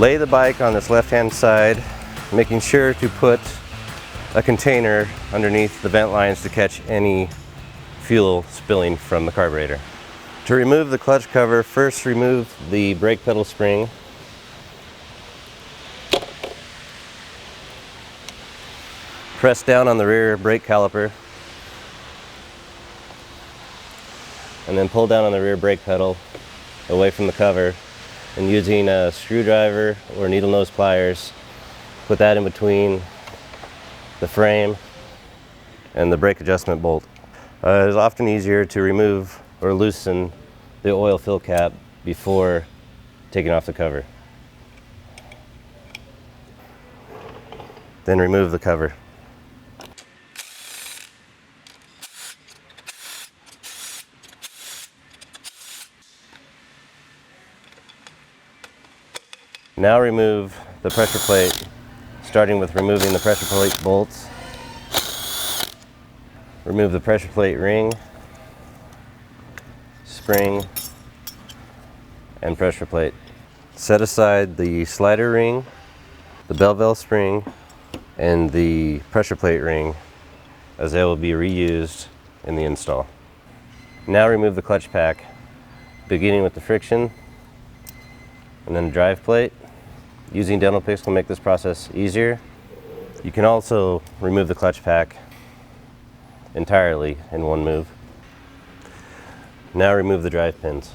Lay the bike on its left-hand side, making sure to put a container underneath the vent lines to catch any fuel spilling from the carburetor. To remove the clutch cover, first remove the brake pedal spring. Press down on the rear brake caliper, and then pull down on the rear brake pedal away from the cover, and using a screwdriver or needle nose pliers, put that in between the frame and the brake adjustment bolt. It is often easier to remove or loosen the oil fill cap before taking off the cover. Then remove the cover. Now remove the pressure plate, starting with removing the pressure plate bolts. Remove the pressure plate ring, spring, and pressure plate. Set aside the slider ring, the bell valve spring, and the pressure plate ring, as they will be reused in the install. Now remove the clutch pack, beginning with the friction and then the drive plate. Using dental picks will make this process easier. You can also remove the clutch pack entirely in one move. Now remove the drive pins.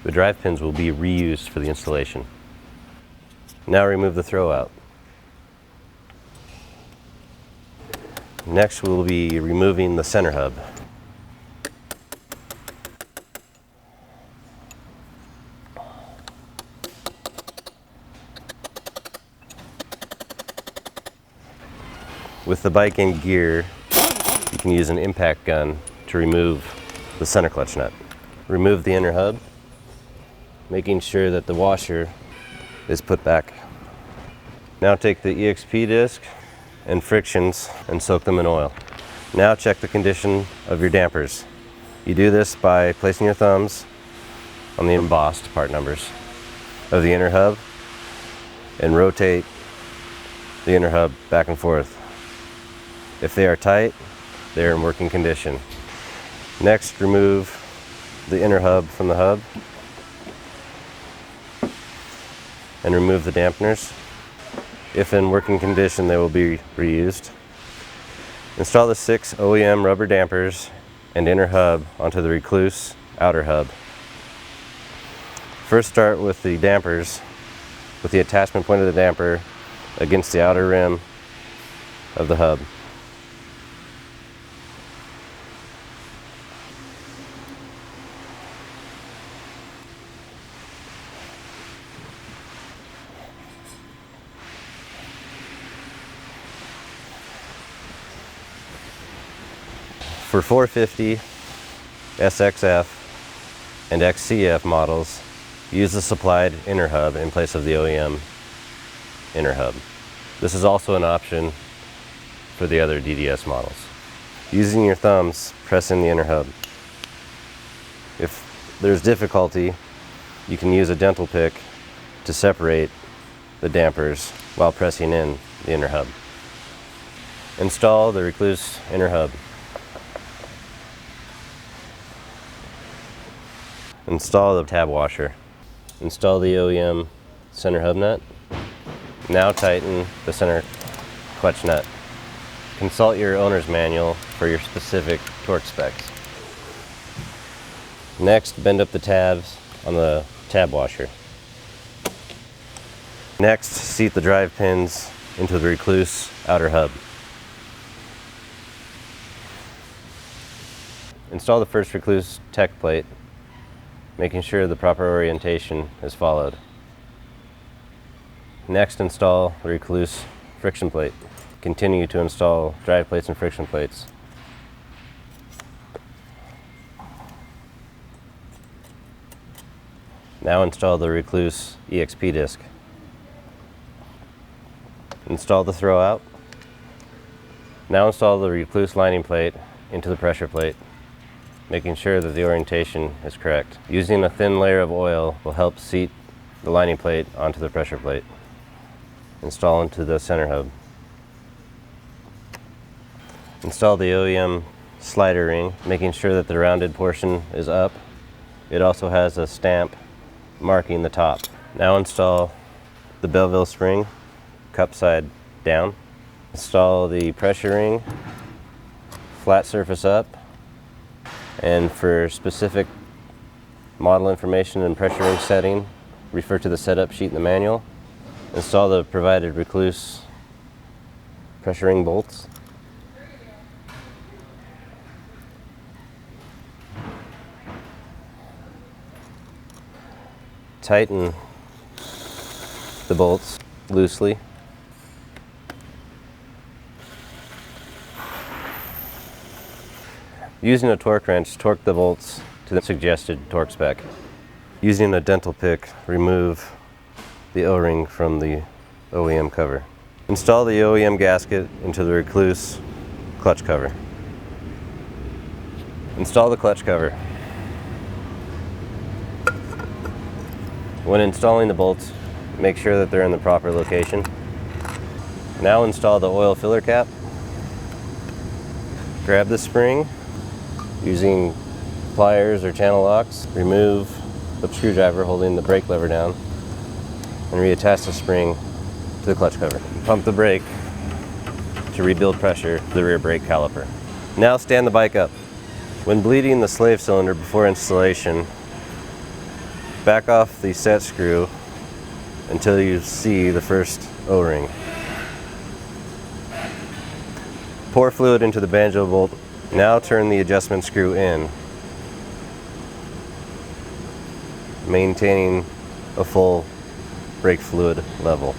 The drive pins will be reused for the installation. Now remove the throw out. Next we'll be removing the center hub. With the bike in gear, you can use an impact gun to remove the center clutch nut. Remove the inner hub, making sure that the washer is put back. Now take the EXP disc and frictions and soak them in oil. Now check the condition of your dampers. You do this by placing your thumbs on the embossed part numbers of the inner hub and rotate the inner hub back and forth. If they are tight, they are in working condition. Next, remove the inner hub from the hub and remove the dampeners. If in working condition, they will be reused. Install the 6 OEM rubber dampers and inner hub onto the Rekluse outer hub. First, start with the dampers with the attachment point of the damper against the outer rim of the hub. For 450, SXF, and XCF models, use the supplied inner hub in place of the OEM inner hub. This is also an option for the other DDS models. Using your thumbs, press in the inner hub. If there's difficulty, you can use a dental pick to separate the dampers while pressing in the inner hub. Install the Rekluse inner hub. Install the tab washer. Install the OEM center hub nut. Now tighten the center clutch nut. Consult your owner's manual for your specific torque specs. Next, bend up the tabs on the tab washer. Next, seat the drive pins into the Rekluse outer hub. Install the first Rekluse tech plate, making sure the proper orientation is followed. Next, install the Rekluse friction plate. Continue to install drive plates and friction plates. Now install the Rekluse EXP disc. Install the throw out. Now install the Rekluse lining plate into the pressure plate, making sure that the orientation is correct. Using a thin layer of oil will help seat the lining plate onto the pressure plate. Install into the center hub. Install the OEM slider ring, making sure that the rounded portion is up. It also has a stamp marking the top. Now install the Belleville spring, cup side down. Install the pressure ring, flat surface up, and for specific model information and pressure ring setting, refer to the setup sheet in the manual. Install the provided Rekluse pressure ring bolts. Tighten the bolts loosely. Using a torque wrench, torque the bolts to the suggested torque spec. Using a dental pick, remove the O-ring from the OEM cover. Install the OEM gasket into the Rekluse clutch cover. Install the clutch cover. When installing the bolts, make sure that they're in the proper location. Now install the oil filler cap. Grab the spring using pliers or channel locks. Remove the screwdriver holding the brake lever down and reattach the spring to the clutch cover. Pump the brake to rebuild pressure to the rear brake caliper. Now stand the bike up. When bleeding the slave cylinder before installation, back off the set screw until you see the first O-ring. Pour fluid into the banjo bolt. Now turn the adjustment screw in, maintaining a full brake fluid level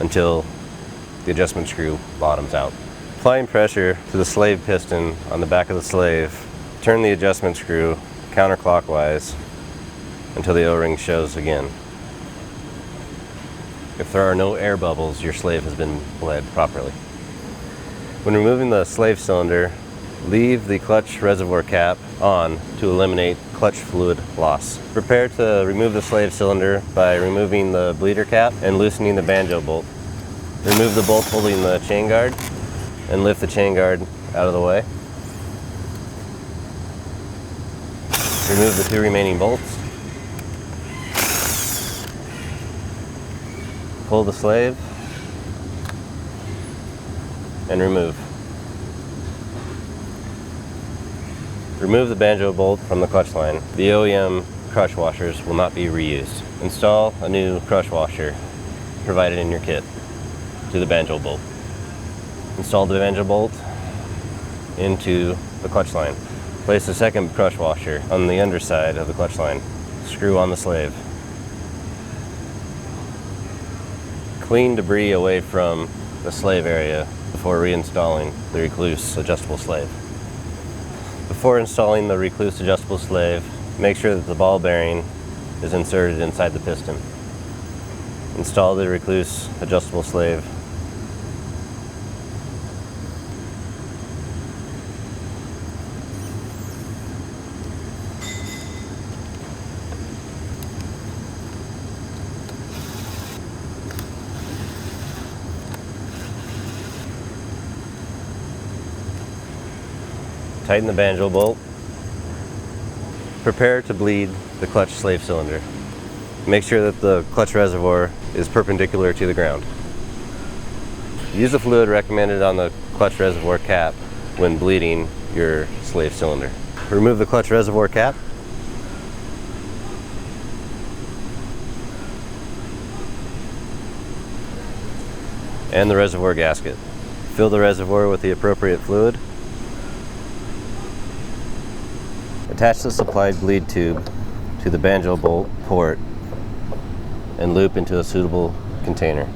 until the adjustment screw bottoms out. Applying pressure to the slave piston on the back of the slave, turn the adjustment screw counterclockwise until the O-ring shows again. If there are no air bubbles, your slave has been bled properly. When removing the slave cylinder, leave the clutch reservoir cap on to eliminate clutch fluid loss. Prepare to remove the slave cylinder by removing the bleeder cap and loosening the banjo bolt. Remove the bolt holding the chain guard and lift the chain guard out of the way. Remove the two remaining bolts. Pull the slave and remove. Remove the banjo bolt from the clutch line. The OEM crush washers will not be reused. Install a new crush washer provided in your kit to the banjo bolt. Install the banjo bolt into the clutch line. Place the second crush washer on the underside of the clutch line. Screw on the slave. Clean debris away from the slave area before reinstalling the Rekluse adjustable slave. Before installing the Rekluse adjustable slave, make sure that the ball bearing is inserted inside the piston. Install the Rekluse adjustable slave. Tighten the banjo bolt. Prepare to bleed the clutch slave cylinder. Make sure that the clutch reservoir is perpendicular to the ground. Use the fluid recommended on the clutch reservoir cap when bleeding your slave cylinder. Remove the clutch reservoir cap. And the reservoir gasket. Fill the reservoir with the appropriate fluid. Attach the supplied bleed tube to the banjo bolt port and loop into a suitable container.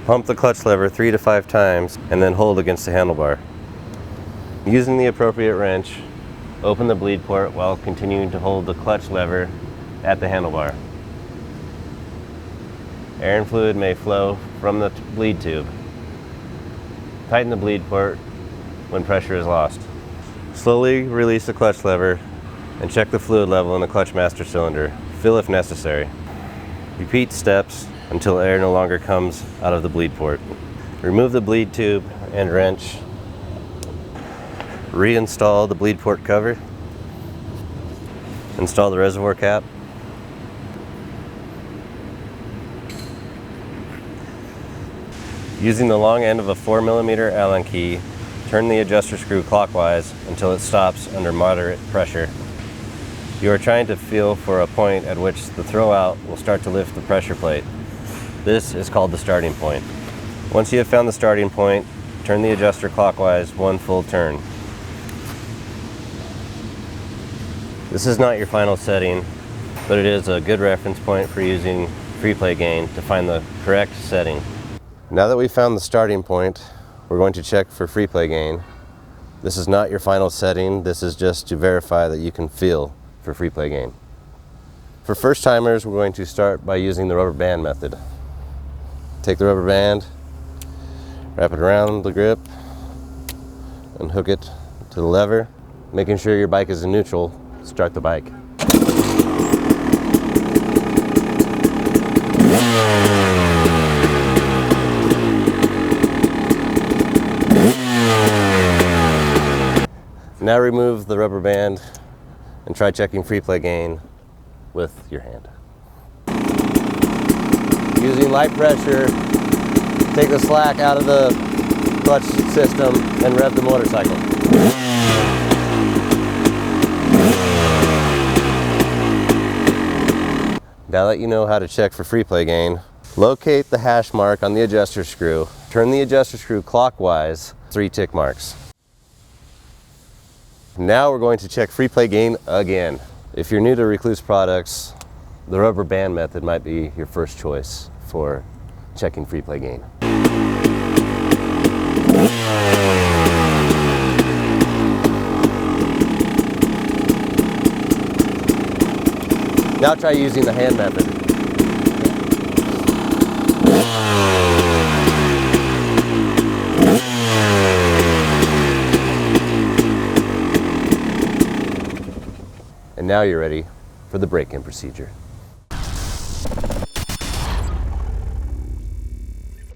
Pump the clutch lever 3 to 5 times and then hold against the handlebar. Using the appropriate wrench, open the bleed port while continuing to hold the clutch lever at the handlebar. Air and fluid may flow from the bleed tube. Tighten the bleed port when pressure is lost. Slowly release the clutch lever and check the fluid level in the clutch master cylinder. Fill if necessary. Repeat steps until air no longer comes out of the bleed port. Remove the bleed tube and wrench. Reinstall the bleed port cover. Install the reservoir cap. Using the long end of a 4mm Allen key, turn the adjuster screw clockwise until it stops under moderate pressure. You are trying to feel for a point at which the throwout will start to lift the pressure plate. This is called the starting point. Once you have found the starting point, turn the adjuster clockwise one full turn. This is not your final setting, but it is a good reference point for using free play gain to find the correct setting. Now that we've found the starting point, we're going to check for free play gain. This is not your final setting, this is just to verify that you can feel for free play gain. For first timers, we're going to start by using the rubber band method. Take the rubber band, wrap it around the grip, and hook it to the lever. Making sure your bike is in neutral, start the bike. Now remove the rubber band and try checking free play gain with your hand. Using light pressure, take the slack out of the clutch system and rev the motorcycle. Now that you know how to check for free play gain, locate the hash mark on the adjuster screw. Turn the adjuster screw clockwise, 3 tick marks. Now we're going to check free play gain again. If you're new to Rekluse products, the rubber band method might be your first choice for checking free play gain. Now try using the hand method. And now you're ready for the break-in procedure.